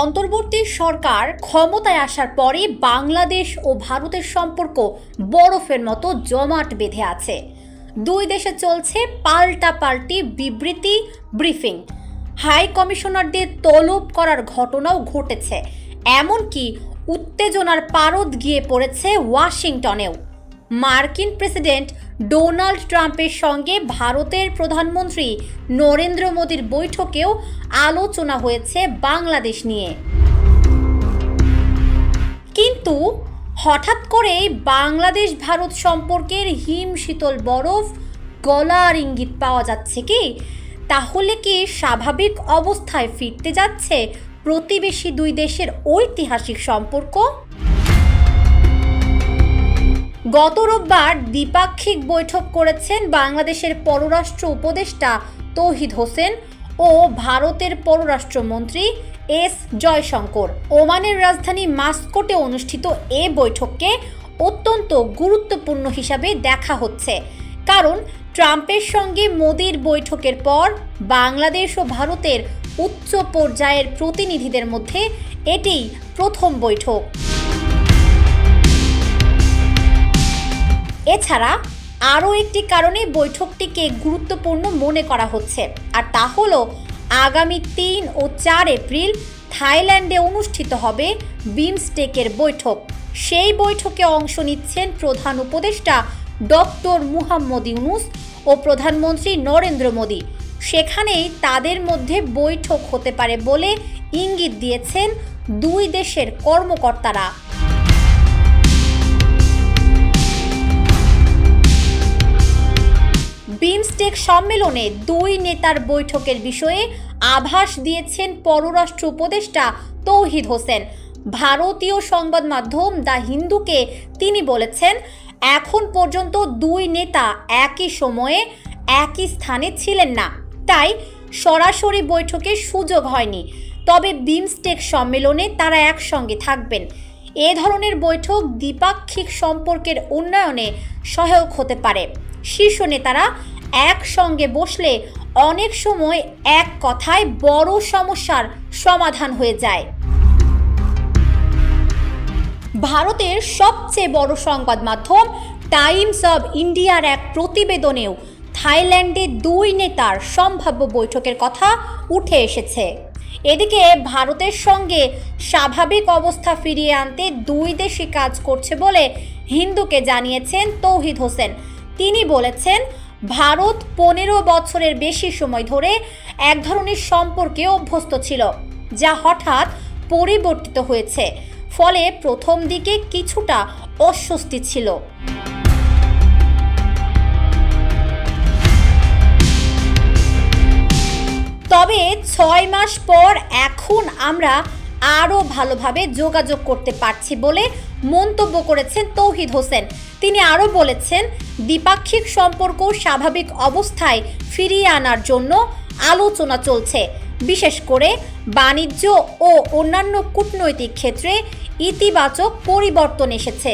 অন্তর্বর্তী সরকার ক্ষমতায় আসার পরে বাংলাদেশ ও ভারতের সম্পর্ক বরফের মতো জমাট বেঁধে আছে। দুই দেশে চলছে পাল্টাপাল্টি বিবৃতি, ব্রিফিং, হাই কমিশনারদের তলব করার ঘটনাও ঘটেছে। এমনকি উত্তেজনার পারদ গিয়ে পড়েছে ওয়াশিংটনেও। মার্কিন প্রেসিডেন্ট ডোনাল্ড ট্রাম্পের সঙ্গে ভারতের প্রধানমন্ত্রী নরেন্দ্র মোদীর বৈঠকেও আলোচনা হয়েছে বাংলাদেশ নিয়ে। কিন্তু হঠাৎ করে বাংলাদেশ ভারত সম্পর্কের হিম শীতল বরফ গলার ইঙ্গিত পাওয়া যাচ্ছে কি? তাহলে কি স্বাভাবিক অবস্থায় ফিরতে যাচ্ছে প্রতিবেশী দুই দেশের ঐতিহাসিক সম্পর্ক? গত রোববার দ্বিপাক্ষিক বৈঠক করেছেন বাংলাদেশের পররাষ্ট্র উপদেষ্টা তৌহিদ হোসেন ও ভারতের পররাষ্ট্রমন্ত্রী এস জয়শঙ্কর। ওমানের রাজধানী মাস্কোটে অনুষ্ঠিত এ বৈঠককে অত্যন্ত গুরুত্বপূর্ণ হিসাবে দেখা হচ্ছে, কারণ ট্রাম্পের সঙ্গে মোদির বৈঠকের পর বাংলাদেশ ও ভারতের উচ্চ পর্যায়ের প্রতিনিধিদের মধ্যে এটিই প্রথম বৈঠক। এছাড়া আরও একটি কারণে বৈঠকটিকে গুরুত্বপূর্ণ মনে করা হচ্ছে, আর তা হলো আগামী ৩ ও ৪ এপ্রিল থাইল্যান্ডে অনুষ্ঠিত হবে বিমস্টেকের বৈঠক। সেই বৈঠকে অংশ নিচ্ছেন প্রধান উপদেষ্টা ডক্টর মুহাম্মদ ইউনুস ও প্রধানমন্ত্রী নরেন্দ্র মোদী। সেখানেই তাদের মধ্যে বৈঠক হতে পারে বলে ইঙ্গিত দিয়েছেন দুই দেশের কর্মকর্তারা। বিমস্টেক সম্মেলনে দুই নেতার বৈঠকের বিষয়ে আভাস দিয়েছেন পররাষ্ট্র উপদেষ্টা তৌহিদ হোসেন। ভারতীয় সংবাদ মাধ্যম দ্য হিন্দুকে তিনি বলেছেন, এখন পর্যন্ত দুই নেতা একই সময়ে একই স্থানে ছিলেন না, তাই সরাসরি বৈঠকের সুযোগ হয়নি। তবে বিমস্টেক সম্মেলনে তারা একসঙ্গে থাকবেন। এ ধরনের বৈঠক দ্বিপাক্ষিক সম্পর্কের উন্নয়নে সহায়ক হতে পারে। শীর্ষ নেতারা একসঙ্গে বসলে অনেক সময় এক কথায় বড় সমস্যার সমাধান হয়ে যায়। ভারতের সবচেয়ে বড় সংবাদ মাধ্যম টাইমস অব ইন্ডিয়ার এক প্রতিবেদনেও থাইল্যান্ডে দুই নেতার সম্ভাব্য বৈঠকের কথা উঠে এসেছে। এদিকে ভারতের সঙ্গে স্বাভাবিক অবস্থা ফিরিয়ে আনতে দুই দেশই কাজ করছে বলে হিন্দুকে জানিয়েছেন তৌহিদ হোসেন। তিনি বলেছেন, ভারত 15 বছরের বেশি সময় ধরে এক ধরনের সম্পর্কে অভ্যস্ত ছিল, যা হঠাৎ পরিবর্তিত হয়েছে। ফলে প্রথম দিকে কিছুটা অস্বস্তি ছিল। তবে 6 মাস পর এখন আমরা আরও ভালোভাবে যোগাযোগ করতে পারছি বলে মন্তব্য করেছেন তৌহিদ হোসেন। তিনি আরও বলেছেন, দ্বিপাক্ষিক সম্পর্ক স্বাভাবিক অবস্থায় ফিরিয়ে আনার জন্য আলোচনা চলছে। বিশেষ করে বাণিজ্য ও অন্যান্য কূটনৈতিক ক্ষেত্রে ইতিবাচক পরিবর্তন এসেছে।